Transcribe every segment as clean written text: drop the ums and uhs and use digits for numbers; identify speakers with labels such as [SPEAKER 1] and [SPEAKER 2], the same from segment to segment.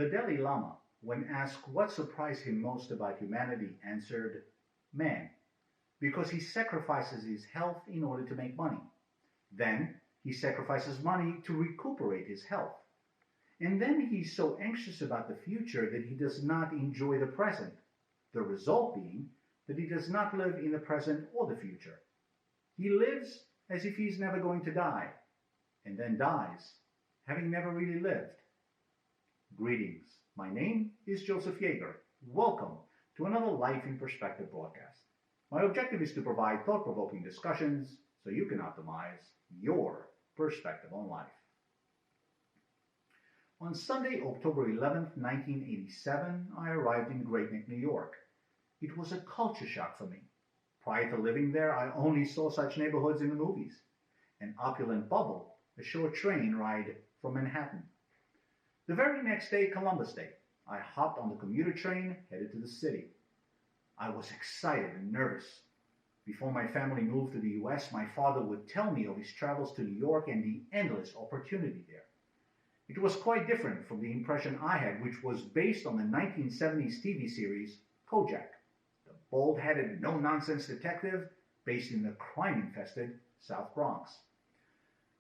[SPEAKER 1] The Dalai Lama, when asked what surprised him most about humanity, answered, "Man, because he sacrifices his health in order to make money. Then he sacrifices money to recuperate his health. And then he's so anxious about the future that he does not enjoy the present, the result being that he does not live in the present or the future. He lives as if he's never going to die, and then dies, having never really lived." Greetings. My name is Joseph Yagar. Welcome to another Life in Perspective broadcast. My objective is to provide thought-provoking discussions so you can optimize your perspective on life. On Sunday, October 11th, 1987, I arrived in Great Neck, New York. It was a culture shock for me. Prior to living there, I only saw such neighborhoods in the movies. An opulent bubble, a short train ride from Manhattan. The very next day, Columbus Day, I hopped on the commuter train headed to the city. I was excited and nervous. Before my family moved to the US, my father would tell me of his travels to New York and the endless opportunity there. It was quite different from the impression I had, which was based on the 1970s TV series Kojak, the bald-headed, no-nonsense detective based in the crime-infested South Bronx.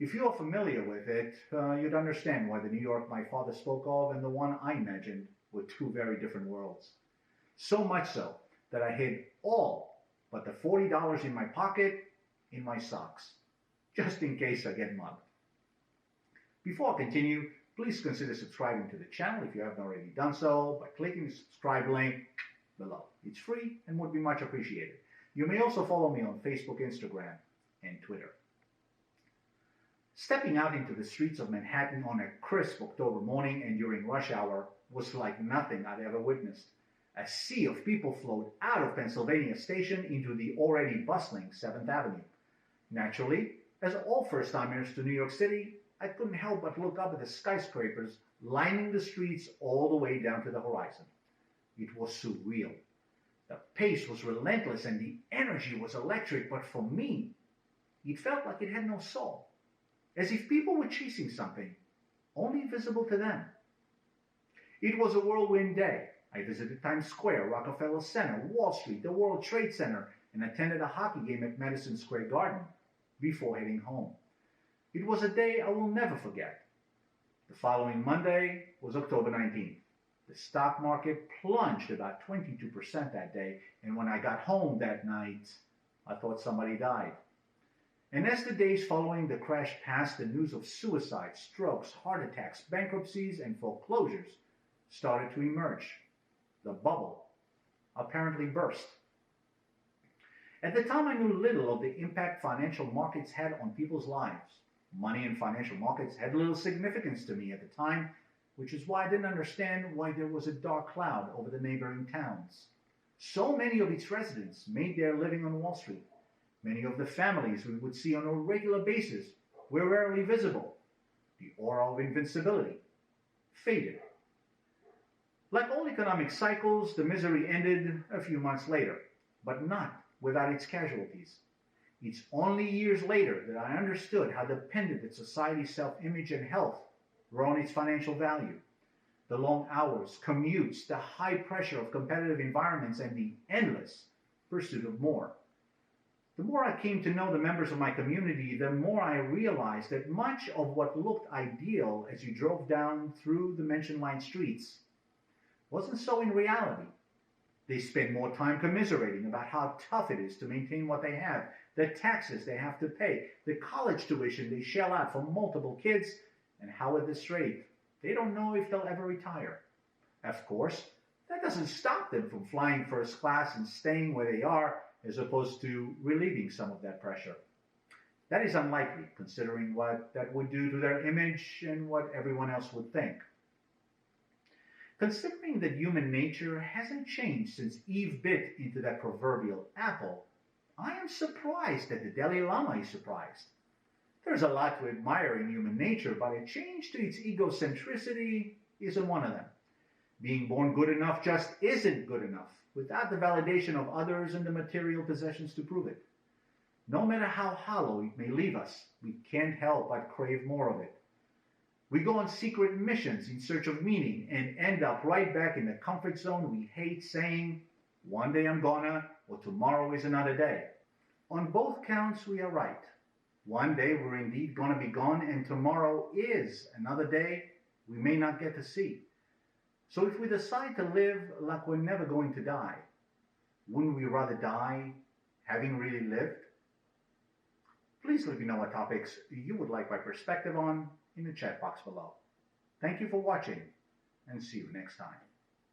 [SPEAKER 1] If you're familiar with it, you'd understand why the New York my father spoke of and the one I imagined were two very different worlds. So much so that I hid all but the $40 in my pocket in my socks, just in case I get mugged. Before I continue, please consider subscribing to the channel if you haven't already done so by clicking the subscribe link below. It's free and would be much appreciated. You may also follow me on Facebook, Instagram, and Twitter. Stepping out into the streets of Manhattan on a crisp October morning and during rush hour was like nothing I'd ever witnessed. A sea of people flowed out of Pennsylvania Station into the already bustling 7th Avenue. Naturally, as all first-timers to New York City, I couldn't help but look up at the skyscrapers lining the streets all the way down to the horizon. It was surreal. The pace was relentless and the energy was electric, but for me, it felt like it had no soul. As if people were chasing something, only visible to them. It was a whirlwind day. I visited Times Square, Rockefeller Center, Wall Street, the World Trade Center, and attended a hockey game at Madison Square Garden before heading home. It was a day I will never forget. The following Monday was October 19th. The stock market plunged about 22% that day, and when I got home that night, I thought somebody died. And as the days following the crash passed, the news of suicides, strokes, heart attacks, bankruptcies, and foreclosures started to emerge. The bubble apparently burst. At the time, I knew little of the impact financial markets had on people's lives. Money and financial markets had little significance to me at the time, which is why I didn't understand why there was a dark cloud over the neighboring towns. So many of its residents made their living on Wall Street. Many of the families we would see on a regular basis were rarely visible. The aura of invincibility faded. Like all economic cycles, the misery ended a few months later, but not without its casualties. It's only years later that I understood how dependent its society's self-image and health were on its financial value. The long hours, commutes, the high pressure of competitive environments, and the endless pursuit of more. The more I came to know the members of my community, the more I realized that much of what looked ideal as you drove down through the mention-lined streets wasn't so in reality. They spend more time commiserating about how tough it is to maintain what they have, the taxes they have to pay, the college tuition they shell out for multiple kids, and how at this rate, they don't know if they'll ever retire. Of course, that doesn't stop them from flying first class and staying where they are, as opposed to relieving some of that pressure. That is unlikely, considering what that would do to their image and what everyone else would think. Considering that human nature hasn't changed since Eve bit into that proverbial apple, I am surprised that the Dalai Lama is surprised. There's a lot to admire in human nature, but a change to its egocentricity isn't one of them. Being born good enough just isn't good enough, without the validation of others and the material possessions to prove it. No matter how hollow it may leave us, we can't help but crave more of it. We go on secret missions in search of meaning and end up right back in the comfort zone we hate, saying, one day I'm gonna, or tomorrow is another day. On both counts, we are right. One day we're indeed gonna be gone, and tomorrow is another day we may not get to see. So if we decide to live like we're never going to die, wouldn't we rather die having really lived? Please let me know what topics you would like my perspective on in the chat box below. Thank you for watching, and see you next time.